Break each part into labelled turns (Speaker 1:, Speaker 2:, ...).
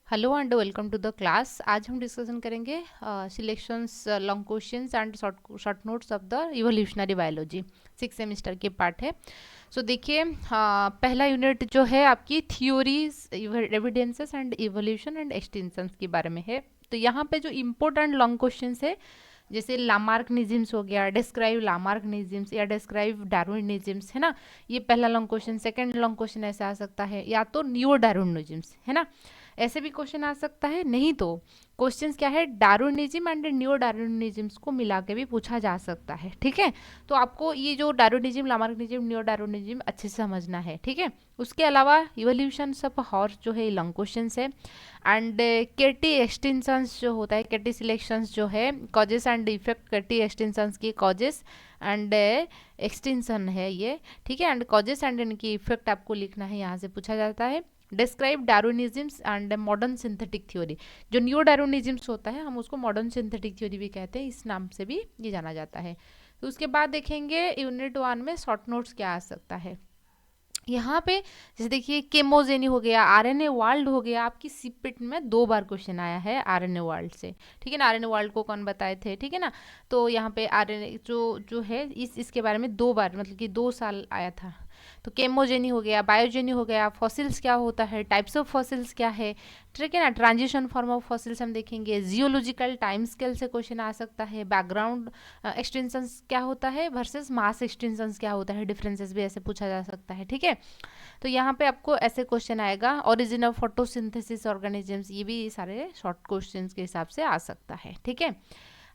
Speaker 1: Hello and welcome to the class. आज हम discussion करेंगे selections long questions and short notes of the evolutionary biology. 6 semester के part है। So देखिए, पहला यूनिट जो है आपकी theories, evidences and evolution and extensions के बारे में है। तो यहाँ पे जो इम्पोर्टेंट लॉन्ग क्वेश्चंस है, जैसे लामार्कनिज्म्स हो गया, डिस्क्राइब लामार्कनिज्म्स या डिस्क्राइब डार्विनिज्म्स, है ना। ये पहला long question. Second long question ऐसे आ सकता है, या तो न्यू डार्विनिज्म्स, है ना, ऐसे भी क्वेश्चन आ सकता है। नहीं तो क्वेश्चंस क्या है, डार्विनिज्म एंड न्यू डार्विनिज्म्स को मिला के भी पूछा जा सकता है। ठीक है, तो आपको ये जो डार्विनिज्म, लामार्कनिज्म, न्यू डार्विनिज्म अच्छे से समझना है। ठीक है, उसके अलावा इवोल्यूशन सब हॉर्स जो है लॉन्ग क्वेश्चन है। एंड केटी एक्सटेंशंस जो होता है, केटी सिलेक्शंस जो है, causes and effect, KT extensions की कॉजेस एंड एक्सटेंशन है ये। ठीक है, एंड कॉजेस एंड इनकी इफेक्ट आपको लिखना है, यहाँ से पूछा जाता है। Describe Darwinisms and modern synthetic theory. जो न्यू डार्विनिज्म्स होता है, हम उसको मॉडर्न सिंथेटिक थ्योरी भी कहते हैं, इस नाम से भी ये जाना जाता है। तो उसके बाद देखेंगे यूनिट 1 में शॉर्ट नोट्स क्या आ सकता है। यहाँ पे जैसे देखिए, केमोजेनी हो गया, आरएनए वर्ल्ड हो गया। आपकी सीपेट में 2 बार क्वेश्चन आया है आरएनए वर्ल्ड से। ठीक है ना, आरएनए वर्ल्ड को कौन बताए थे, ठीक है ना। तो यहाँ पे आरएनए जो जो है, इसके बारे में 2 बार, मतलब कि 2 साल आया था। तो केमोजेनी हो गया, बायोजेनी हो गया, फॉसिल्स क्या होता है, टाइप्स ऑफ फॉसिल्स क्या है, ठीक है ना, ट्रांजिशन फॉर्म ऑफ फॉसिल्स हम देखेंगे। जियोलॉजिकल टाइम स्केल से क्वेश्चन आ सकता है। बैकग्राउंड एक्सटेंशंस क्या होता है वर्सेस मास एक्सटेंशंस क्या होता है, डिफरेंसेस भी ऐसे पूछा जा सकता है। ठीक है, तो यहाँ पे आपको ऐसे क्वेश्चन आएगा। ओरिजिन ऑफ फोटोसिंथेसिस ऑर्गेनिजम्स, ये भी सारे शॉर्ट क्वेश्चंस के हिसाब से आ सकता है। ठीक है,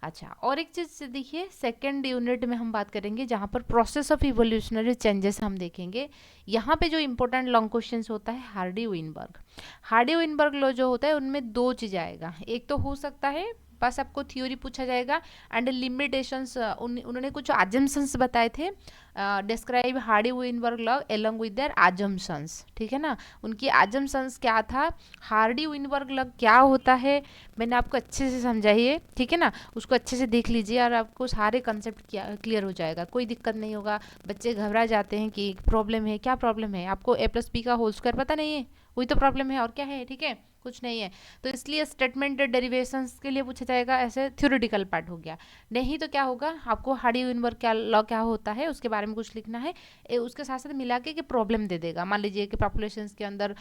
Speaker 1: अच्छा, और एक चीज़ देखिए, सेकंड यूनिट में हम बात करेंगे जहाँ पर प्रोसेस ऑफ इवोल्यूशनरी चेंजेस हम देखेंगे। यहाँ पे जो इंपॉर्टेंट लॉन्ग क्वेश्चंस होता है, Hardy Weinberg. Hardy Weinberg law जो होता है, उनमें 2 चीज़ें आएगा। एक तो हो सकता है बस आपको थ्योरी पूछा जाएगा एंड लिमिटेशंस, उन्होंने कुछ अजम्पशंस बताए थे। Describe Hardy Weinberg law along with their assumptions, ठीक है ना। उनकी अजम्पशंस क्या था, हार्डी विनबर्ग लॉ क्या होता है, मैंने आपको अच्छे से समझाइए। ठीक है ना, उसको अच्छे से देख लीजिए और आपको सारे कंसेप्ट क्लियर हो जाएगा, कोई दिक्कत नहीं होगा। बच्चे घबरा जाते हैं कि प्रॉब्लम है, क्या प्रॉब्लम है, आपको a+b का होल स्क्वायर पता नहीं है, वही तो प्रॉब्लम है, और क्या है। ठीक है, कुछ नहीं है। तो इसलिए स्टेटमेंट डेरिवेशंस के लिए पूछा जाएगा, ऐसे थ्योरेटिकल पार्ट हो गया। नहीं तो क्या होगा, आपको हार्डी विनबर्ग क्या लॉ क्या होता है उसके बारे में कुछ लिखना है। उसके साथ साथ मिला के प्रॉब्लम दे देगा। मान लीजिए कि पॉपुलेशन के अंदर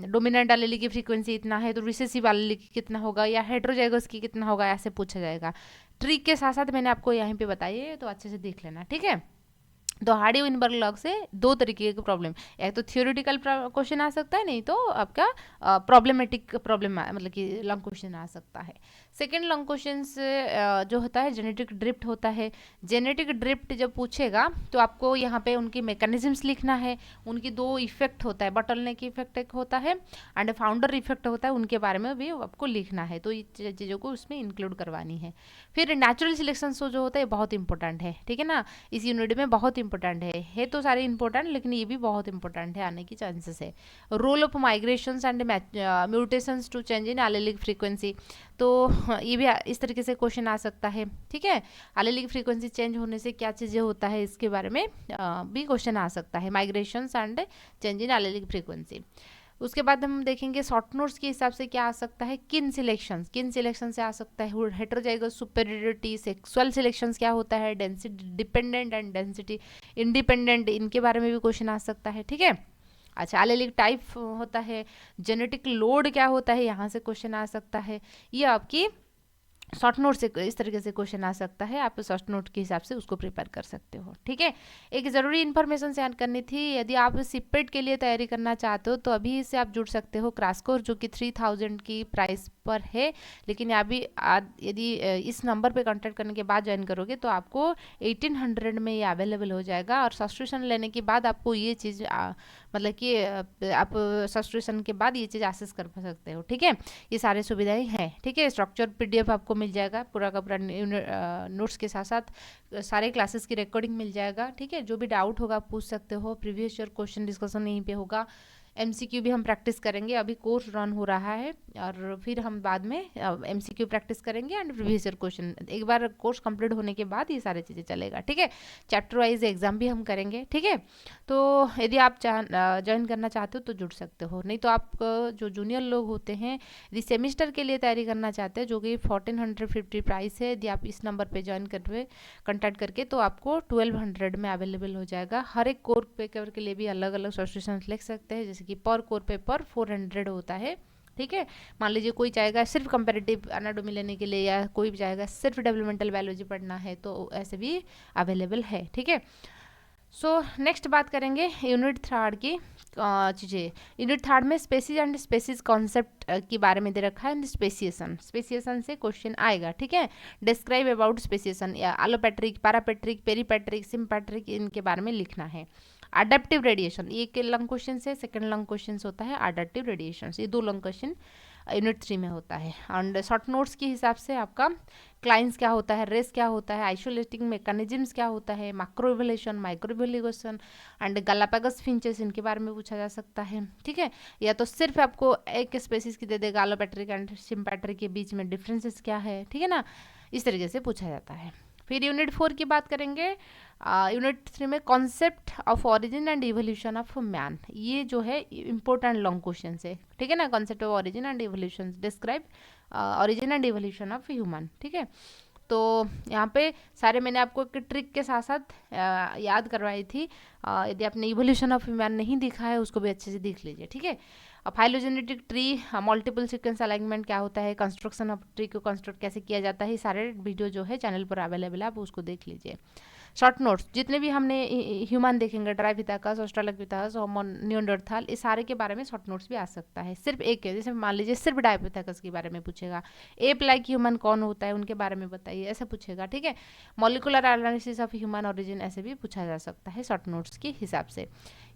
Speaker 1: डोमिनेंट एलील की फ्रीक्वेंसी इतना है, तो रिसेसिव एलील की कितना होगा, या हेट्रोजाइगस की कितना होगा, ऐसे पूछा जाएगा। ट्रिक के साथ साथ मैंने आपको यहीं पे बताई है, तो अच्छे से देख लेना। ठीक है, तो हार्डी विनबर्ग लॉ से 2 तरीके के प्रॉब्लम, एक तो थियोरेटिकल क्वेश्चन आ सकता है, नहीं तो आपका प्रॉब्लमेटिक प्रॉब्लम, मतलब कि लॉन्ग क्वेश्चन आ सकता है। सेकेंड लॉन्ग क्वेश्चन जो होता है, जेनेटिक ड्रिफ्ट होता है। जेनेटिक ड्रिफ्ट जब पूछेगा तो आपको यहाँ पे उनकी मैकेनिज्म्स लिखना है। उनकी 2 इफेक्ट होता है, बटलनेक इफेक्ट एक होता है एंड फाउंडर इफेक्ट होता है, उनके बारे में भी आपको लिखना है। तो ये चीज़ों को उसमें इंक्लूड करवानी है। फिर नेचुरल सिलेक्शन जो होता है बहुत इंपॉर्टेंट है। ठीक है ना, इस यूनिट में बहुत इंपॉर्टेंट है तो सारे इंपॉर्टेंट, लेकिन ये भी बहुत इंपॉर्टेंट है, आने की चांसेस है। Role of migrations and mutations to change in allelic frequency, तो ये भी इस तरीके से क्वेश्चन आ सकता है। ठीक है, एलेलिक फ्रीक्वेंसी चेंज होने से क्या चीज़ें होता है, इसके बारे में भी क्वेश्चन आ सकता है, migrations and change in allelic frequency. उसके बाद हम देखेंगे शॉर्ट नोट्स के हिसाब से क्या आ सकता है, किन सिलेक्शन से आ सकता है, हेटेरोजाइगस सुपेरियरिटी, सेक्सुअल सिलेक्शंस क्या होता है, density dependent and density independent, इनके बारे में भी क्वेश्चन आ सकता है। ठीक है, अच्छा, एलेलिक टाइप होता है, जेनेटिक लोड क्या होता है, यहाँ से क्वेश्चन आ सकता है। ये आपकी शॉर्ट नोट से इस तरीके से क्वेश्चन आ सकता है, आप शॉर्ट नोट के हिसाब से उसको प्रिपेयर कर सकते हो। ठीक है, एक ज़रूरी इन्फॉर्मेशन शेयर करनी थी, यदि आप सिपेट के लिए तैयारी करना चाहते हो तो अभी से आप जुड़ सकते हो क्रैश कोर्स, जो कि 3000 की प्राइस पर है। लेकिन अभी यदि इस नंबर पे कांटेक्ट करने के बाद ज्वाइन करोगे तो आपको 1800 में ये अवेलेबल हो जाएगा, और सब्सक्रिप्शन लेने के बाद आपको ये चीज़ मतलब कि आप सब्सक्रिप्शन के बाद ये चीज़ एक्सेस कर सकते हो। ठीक है, ये सारी सुविधाएं हैं। ठीक है, स्ट्रक्चर पीडीएफ आपको मिल जाएगा पूरा का पूरा, नोट्स के साथ साथ सारे क्लासेस की रिकॉर्डिंग मिल जाएगा। ठीक है, जो भी डाउट होगा आप पूछ सकते हो, प्रीवियस ईयर क्वेश्चन डिस्कशन यहीं पे होगा। एमसीक्यू भी हम प्रैक्टिस करेंगे, अभी कोर्स रन हो रहा है और फिर हम बाद में एमसीक्यू प्रैक्टिस करेंगे एंड प्रीवियस ईयर क्वेश्चन। एक बार कोर्स कंप्लीट होने के बाद ये सारी चीज़ें चलेगा, ठीक है। चैप्टर वाइज एग्जाम भी हम करेंगे, ठीक है। तो यदि आप ज्वाइन करना चाहते हो तो जुड़ सकते हो, नहीं तो आप जो जूनियर लोग होते हैं यदि सेमिस्टर के लिए तैयारी करना चाहते हैं जो कि 1450 प्राइस है, यदि आप इस नंबर पे ज्वाइन करके कॉन्टैक्ट करके तो आपको 1200 में अवेलेबल हो जाएगा। हर एक कोर पेपर के लिए भी अलग अलग सॉल्यूशंस लिख सकते हैं, जैसे कि पर कोर पेपर 400 होता है, ठीक है। मान लीजिए कोई चाहेगा सिर्फ कंपैरेटिव एनाटॉमी लेने के लिए या कोई भी चाहेगा सिर्फ डेवलपमेंटल बायोलॉजी पढ़ना है तो ऐसे भी अवेलेबल है, ठीक है। सो नेक्स्ट बात करेंगे यूनिट थर्ड की चीज़ें। यूनिट थर्ड में स्पेसीज एंड स्पेसीज कॉन्सेप्ट के बारे में दे रखा है, स्पेसिएशन। स्पेसिएशन से क्वेश्चन आएगा, ठीक है। डिस्क्राइब अबाउट स्पेसिएशन, या एलोपेट्रिक, पैरापेट्रिक, पेरीपेट्रिक, सिम्पेट्रिक, इनके बारे में लिखना है। अडेप्टिव रेडिएशन, ये एक लंग क्वेश्चन है, सेकंड लंग क्वेश्चन होता है अडेप्टिव रेडिएशन, ये 2 लंग क्वेश्चन यूनिट 3 में होता है। एंड शॉर्ट नोट्स के हिसाब से आपका क्लाइंस क्या होता है, रेस क्या होता है, आइसोलेटिंग मैकेनिज्म्स क्या होता है, macro evolution, micro evolution and Galapagos finches, इनके बारे में पूछा जा सकता है, ठीक है। या तो सिर्फ आपको एक स्पेसीज की दे देगा, एलोपेट्रिक एंड सिम्पेट्रिक के बीच में डिफरेंसेस क्या है, ठीक है ना, इस तरीके से पूछा जाता है। फिर यूनिट 4 की बात करेंगे। यूनिट 3 में concept of origin and evolution of man, ये जो है इम्पोर्टेंट लॉन्ग क्वेश्चन है, ठीक है ना। Concept of origin and evolution, describe origin and evolution of human, ठीक है। तो यहाँ पे सारे मैंने आपको एक ट्रिक के साथ साथ याद करवाई थी। यदि आपने इवोल्यूशन ऑफ ह्यूमन नहीं देखा है उसको भी अच्छे से देख लीजिए, ठीक है। Phylogenetic tree, multiple sequence alignment क्या होता है, कंस्ट्रक्शन ऑफ ट्री को कंस्ट्रक्ट कैसे किया जाता है, सारे वीडियो जो है चैनल पर अवेलेबल है, आप उसको देख लीजिए। शॉर्ट नोट्स जितने भी हमने ह्यूमन देखेंगे, ड्राइपिथेकस, ऑस्ट्रेलोपिथेकस, होमो निएंडरथाल, इस सारे के बारे में शॉर्ट नोट्स भी आ सकता है। सिर्फ एक है, जैसे मान लीजिए सिर्फ डायपिथेकस के बारे में पूछेगा, एप लाइक ह्यूमन कौन होता है उनके बारे में बताइए, ऐसा पूछेगा, ठीक है। Molecular analysis of human origin, ऐसे भी पूछा जा सकता है शॉर्ट नोट्स के हिसाब से।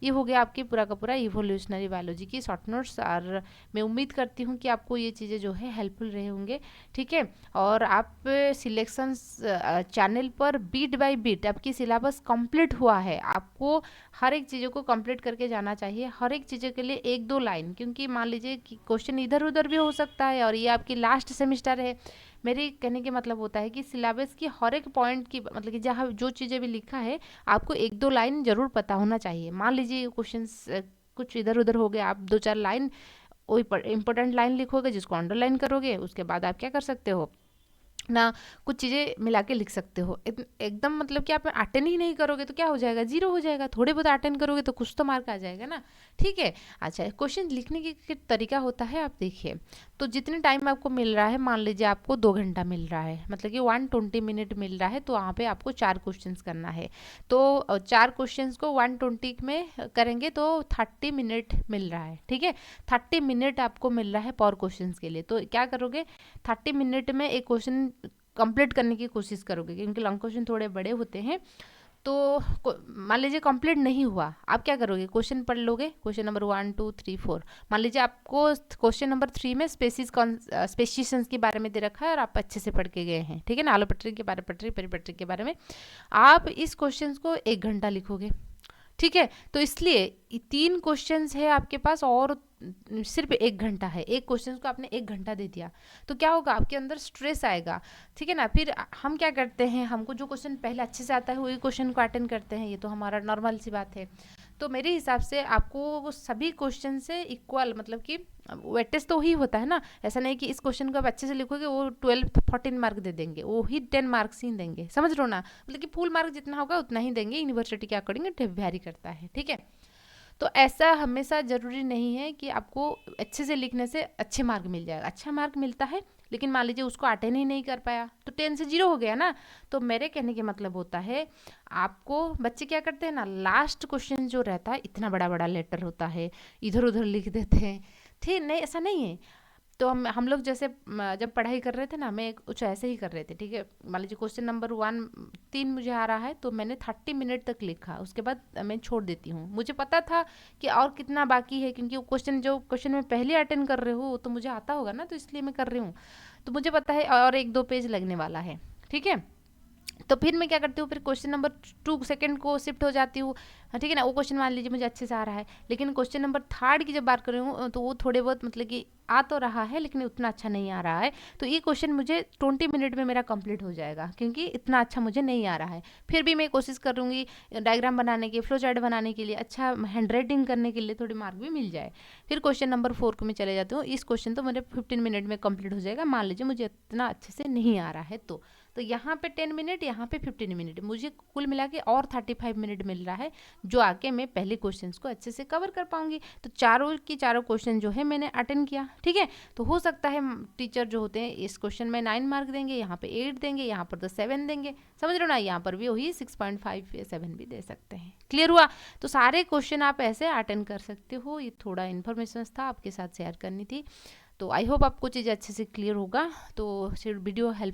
Speaker 1: ये हो गया आपकी पूरा का पूरा इवोल्यूशनरी बायोलॉजी की शॉर्ट नोट्स, और मैं उम्मीद करती हूँ कि आपको ये चीज़ें जो है हेल्पफुल रहे होंगे, ठीक है। और आप सिलेक्शंस चैनल पर बीट बाय बीट आपकी सिलेबस कंप्लीट हुआ है, आपको हर एक चीज़ों को कंप्लीट करके जाना चाहिए, हर एक चीज़ों के लिए 1-2 लाइन, क्योंकि मान लीजिए कि क्वेश्चन इधर उधर भी हो सकता है और ये आपकी लास्ट सेमिस्टर है। मेरे कहने के मतलब होता है कि सिलेबस की हर एक पॉइंट की, मतलब कि जहाँ जो चीज़ें भी लिखा है आपको 1-2 लाइन जरूर पता होना चाहिए। मान लीजिए क्वेश्चंस कुछ इधर उधर हो गए, आप 2-4 लाइन वही इंपॉर्टेंट लाइन लिखोगे जिसको अंडरलाइन करोगे, उसके बाद आप क्या कर सकते हो ना, कुछ चीज़ें मिला के लिख सकते हो। एकदम मतलब कि आप अटेंड ही नहीं करोगे तो क्या हो जाएगा, 0 हो जाएगा। थोड़े बहुत अटेंड करोगे तो कुछ तो मार्क आ जाएगा ना, ठीक है। अच्छा, क्वेश्चन लिखने की तरीका होता है, आप देखिए। तो जितने टाइम आपको मिल रहा है, मान लीजिए आपको 2 घंटा मिल रहा है, मतलब कि 120 मिनट मिल रहा है, तो वहाँ पे आपको 4 क्वेश्चन करना है। तो 4 क्वेश्चन को 120 में करेंगे तो 30 मिनट मिल रहा है, ठीक है। 30 मिनट आपको मिल रहा है पर क्वेश्चन के लिए, तो क्या करोगे, 30 मिनट में एक क्वेश्चन कंप्लीट करने की कोशिश करोगे, क्योंकि लॉन्ग क्वेश्चन थोड़े बड़े होते हैं। तो मान लीजिए कंप्लीट नहीं हुआ, आप क्या करोगे, क्वेश्चन पढ़ लोगे, क्वेश्चन नंबर 1 2 3 4। मान लीजिए आपको क्वेश्चन नंबर 3 में स्पेसिएशंस के बारे में दे रखा है और आप अच्छे से पढ़ के गए हैं, ठीक है ना, एलोपेट्रिक के बारे, पेरीपेट्रिक के बारे में, आप इस क्वेश्चन को 1 घंटा लिखोगे, ठीक है। तो इसलिए 3 क्वेश्चंस है आपके पास और सिर्फ 1 घंटा है, एक क्वेश्चन को आपने 1 घंटा दे दिया, तो क्या होगा, आपके अंदर स्ट्रेस आएगा, ठीक है ना। फिर हम क्या करते हैं, हमको जो क्वेश्चन पहले अच्छे से आता है वही क्वेश्चन को अटेंड करते हैं, ये तो हमारा नॉर्मल सी बात है। तो मेरे हिसाब से आपको वो सभी क्वेश्चन से इक्वल, मतलब कि वेटेज तो ही होता है ना, ऐसा नहीं कि इस क्वेश्चन को आप अच्छे से लिखोगे वो 12-14 मार्क दे देंगे, वो ही 10 मार्क्स ही देंगे, समझ लो ना, मतलब कि फुल मार्क जितना होगा उतना ही देंगे, यूनिवर्सिटी के अकॉर्डिंग वेरी करता है, ठीक है। तो ऐसा हमेशा ज़रूरी नहीं है कि आपको अच्छे से लिखने से अच्छे मार्क मिल जाएगा, अच्छा मार्क मिलता है, लेकिन मान लीजिए उसको अटेंड ही नहीं कर पाया तो 10 से 0 हो गया ना। तो मेरे कहने के मतलब होता है, आपको बच्चे क्या करते हैं ना, लास्ट क्वेश्चन जो रहता है इतना बड़ा बड़ा लेटर होता है, इधर उधर लिख देते हैं, ठीक नहीं, ऐसा नहीं है। तो हम लोग जैसे जब पढ़ाई कर रहे थे ना, मैं कुछ ऐसे ही कर रहे थे, ठीक है। मान लीजिए क्वेश्चन नंबर 1 3 मुझे आ रहा है, तो मैंने 30 मिनट तक लिखा, उसके बाद मैं छोड़ देती हूँ। मुझे पता था कि और कितना बाकी है, क्योंकि वो क्वेश्चन में पहले अटेंड कर रहे हो तो मुझे आता होगा ना, तो इसलिए मैं कर रही हूँ। तो मुझे पता है और 1-2 पेज लगने वाला है, ठीक है। तो फिर मैं क्या करती हूँ, फिर क्वेश्चन नंबर 2 सेकंड को शिफ्ट हो जाती हूँ, हाँ ठीक है ना, वो क्वेश्चन मान लीजिए मुझे अच्छे से आ रहा है, लेकिन क्वेश्चन नंबर थर्ड की जब बात कर रही हूँ तो वो थोड़े बहुत मतलब कि आ तो रहा है लेकिन उतना अच्छा नहीं आ रहा है, तो ये क्वेश्चन मुझे 20 मिनट में मेरा कंप्लीट हो जाएगा क्योंकि इतना अच्छा मुझे नहीं आ रहा है। फिर भी मैं कोशिश करूँगी डायग्राम बनाने की, फ्लो चार्ट बनाने के लिए, अच्छा हैंड राइटिंग करने के लिए थोड़ी मार्क भी मिल जाए। फिर क्वेश्चन नंबर 4 को मैं चले जाती हूँ। इस क्वेश्चन तो मेरे 15 मिनट में कंप्लीट हो जाएगा, मान लीजिए मुझे इतना अच्छे से नहीं आ रहा है तो यहाँ पे 10 मिनट, यहाँ पे 15 मिनट, मुझे कुल मिला के और 35 मिनट मिल रहा है, जो आके मैं पहले क्वेश्चंस को अच्छे से कवर कर पाऊंगी। तो चारों की चारों क्वेश्चन जो है मैंने अटेंड किया, ठीक है। तो हो सकता है टीचर जो होते हैं इस क्वेश्चन में 9 मार्क देंगे, यहाँ पे 8 देंगे, यहाँ पर तो 7 देंगे, समझ रहे हो ना, यहाँ पर भी वही 6.5 या 7 भी दे सकते हैं। क्लियर हुआ? तो सारे क्वेश्चन आप ऐसे अटेंड कर सकते हो। ये थोड़ा इन्फॉर्मेशन था आपके साथ शेयर करनी थी। तो आई होप आपको चीज़ अच्छे से क्लियर होगा। तो वीडियो हेल्पफुल